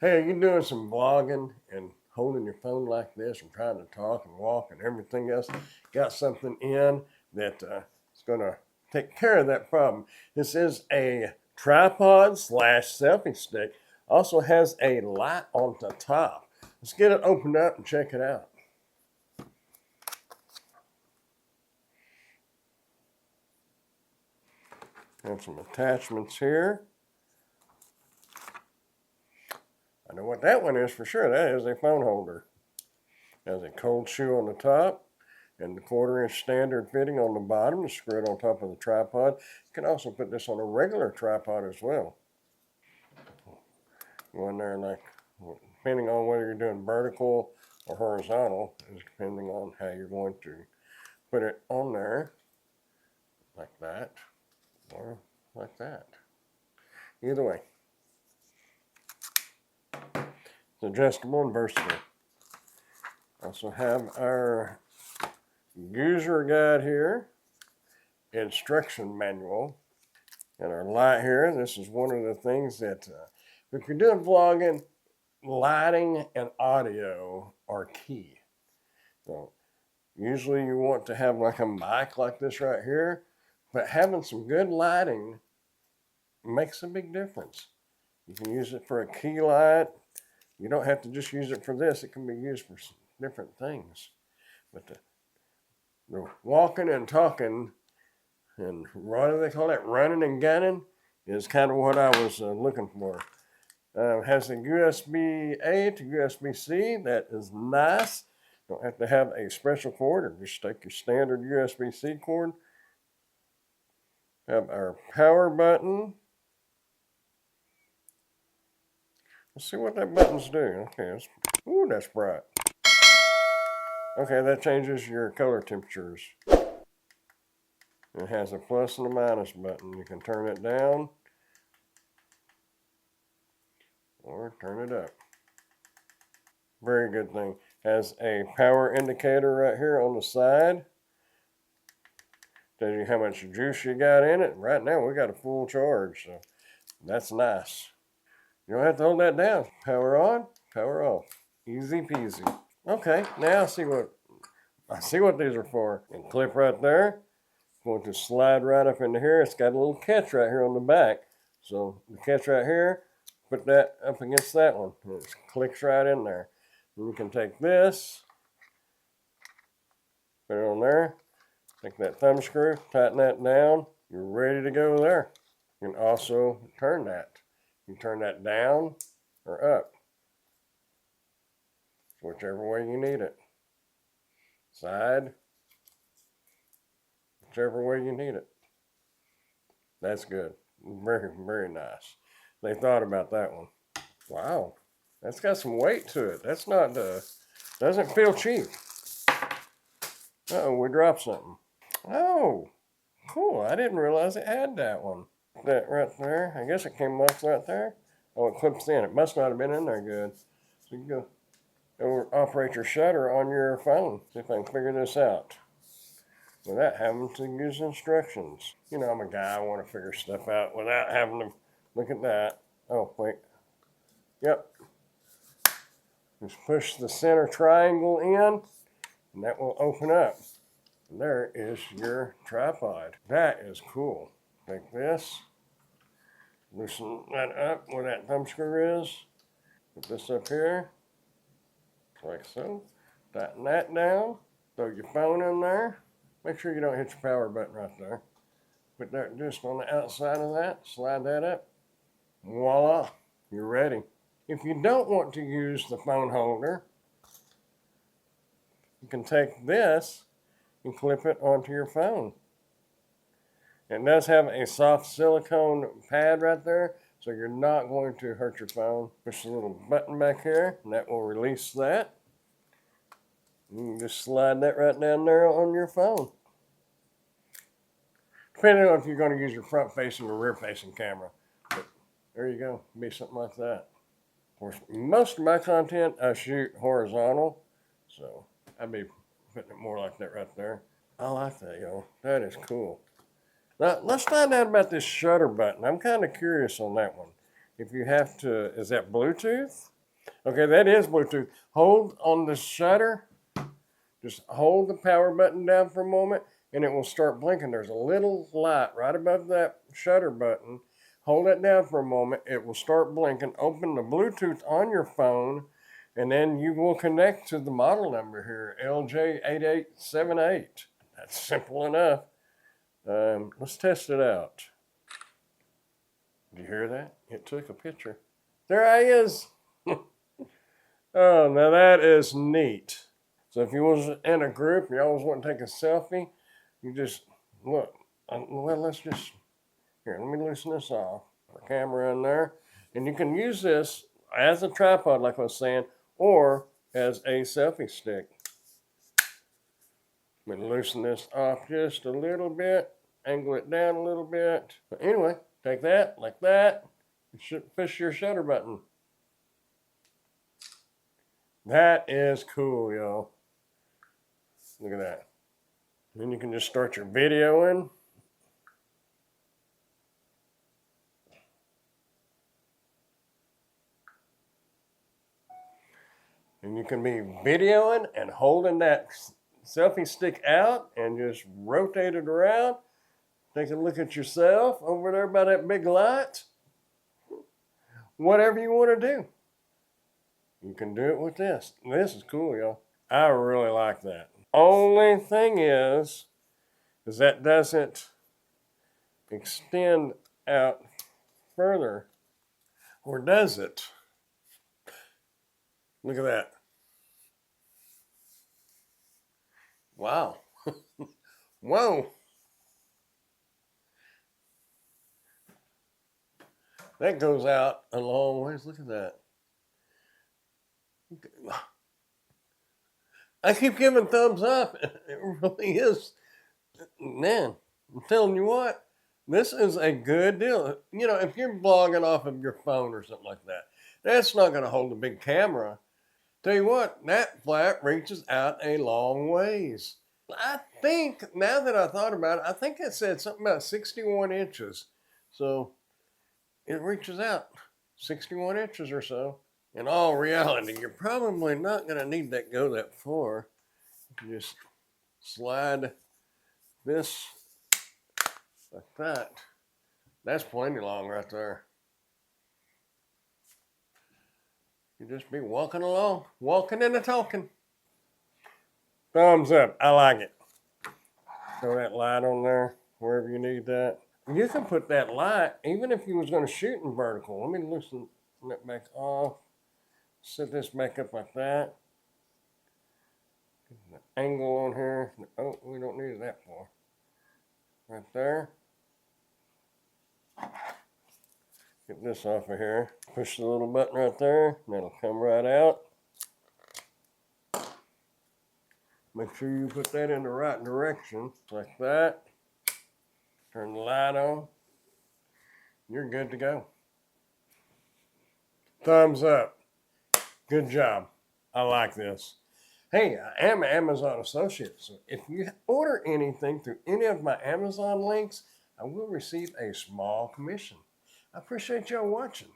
Hey, are you doing some vlogging and holding your phone like this and trying to talk and walk and everything else? Got something in that is going to take care of that problem. This is a tripod slash selfie stick. Also has a light on the top. Let's get it opened up and check it out. Got some attachments here. I know what that one is for sure. That is a phone holder. It has a cold shoe on the top and the 1/4-inch standard fitting on the bottom to screw it on top of the tripod. You can also put this on a regular tripod as well. Go in there like, depending on whether you're doing vertical or horizontal, is depending on how you're going to put it on there, like that, or like that. Either way. It's adjustable and versatile. Also have our user guide here, instruction manual, and our light here. This is one of the things that if you're doing vlogging, lighting and audio are key. So usually you want to have like a mic like this right here, but having some good lighting makes a big difference. You can use it for a key light. You don't have to just use it for this. It can be used for different things. But the walking and talking, and what do they call it? Running and gunning is kind of what I was looking for. Has a USB-A to USB-C. That is nice. Don't have to have a special cord, or just take your standard USB-C cord. Have our power button. Let's see what that buttons do. Okay, ooh, that's bright. Okay, that changes your color temperatures. It has a plus and a minus button. You can turn it down or turn it up. Very good thing. Has a power indicator right here on the side. Tells you how much juice you got in it. Right now we got a full charge, so that's nice. You don't have to hold that down. Power on, power off. Easy peasy. Okay, now I see what these are for. And clip right there. Going to slide right up into here. It's got a little catch right here on the back. So the catch right here, put that up against that one. And it clicks right in there. And you can take this, put it on there, take that thumb screw, tighten that down. You're ready to go there. You can also turn that. You can turn that down or up, whichever way you need it. Side, whichever way you need it. That's good. Very, very nice. They thought about that one. Wow, that's got some weight to it. That's not, doesn't feel cheap. Uh-oh, we dropped something. Oh, cool. I didn't realize it had that one. That right there. I guess it came off right there. Oh, it clips in. It must not have been in there good. So you can go operate your shutter on your phone. See if I can figure this out without having to use instructions. You know, I'm a guy. I want to figure stuff out without having to look at that. Oh, wait. Yep. Just push the center triangle in, and that will open up. And there is your tripod. That is cool. Take this, loosen that up where that thumb screw is. Put this up here, like so. Tighten that down. Throw your phone in there. Make sure you don't hit your power button right there. Put that just on the outside of that. Slide that up. Voila, you're ready. If you don't want to use the phone holder, you can take this and clip it onto your phone. It does have a soft silicone pad right there, so you're not going to hurt your phone. Push the little button back here, and that will release that. You can just slide that right down there on your phone. Depending on if you're going to use your front-facing or rear-facing camera. But there you go. It'll be something like that. Of course, most of my content I shoot horizontal, so I'd be putting it more like that right there. I like that, y'all. That is cool. Now, let's find out about this shutter button. I'm kind of curious on that one. if you have to, is that Bluetooth? Okay, that is Bluetooth. Hold on the shutter. Just hold the power button down for a moment and it will start blinking. There's a little light right above that shutter button. Hold it down for a moment. It will start blinking. Open the Bluetooth on your phone and then you will connect to the model number here, LJ8878. That's simple enough. Let's test it out. Did you hear that? It took a picture. There he is. Oh, now that is neat. So if you was in a group, you always want to take a selfie, you just, look, well, let's just, here, let me loosen this off. The camera in there. And you can use this as a tripod, like I was saying, or as a selfie stick. Let me loosen this off just a little bit, angle it down a little bit. But anyway, take that, like that, push your shutter button. That is cool, y'all. Look at that. Then you can just start your video in. And you can be videoing and holding that selfie stick out and just rotate it around. Take a look at yourself over there by that big light. Whatever you want to do. You can do it with this. This is cool, y'all. I really like that. Only thing is that doesn't extend out further. Or does it? Look at that. Wow. Whoa. That goes out a long ways. Look at that. I keep giving thumbs up. It really is. Man, I'm telling you what, this is a good deal. You know, if you're blogging off of your phone or something like that, that's not going to hold a big camera. Tell you what, that flap reaches out a long ways. I think, now that I thought about it, I think it said something about 61 inches. So it reaches out 61 inches or so. In all reality, you're probably not going to need that go that far. You just slide this like that. That's plenty long right there. You just be walking along, walking and talking. Thumbs up. I like it. Throw that light on there wherever you need that. You can put that light, even if you was going to shoot in vertical. Let me loosen that back off. Set this back up like that. The angle on here. Oh, we don't need it that far. Right there. Get this off of here. Push the little button right there. That'll come right out. Make sure you put that in the right direction. Like that. Turn the light on. You're good to go. Thumbs up. Good job. I like this. Hey, I am an Amazon associate, so if you order anything through any of my Amazon links, I will receive a small commission. I appreciate y'all watching.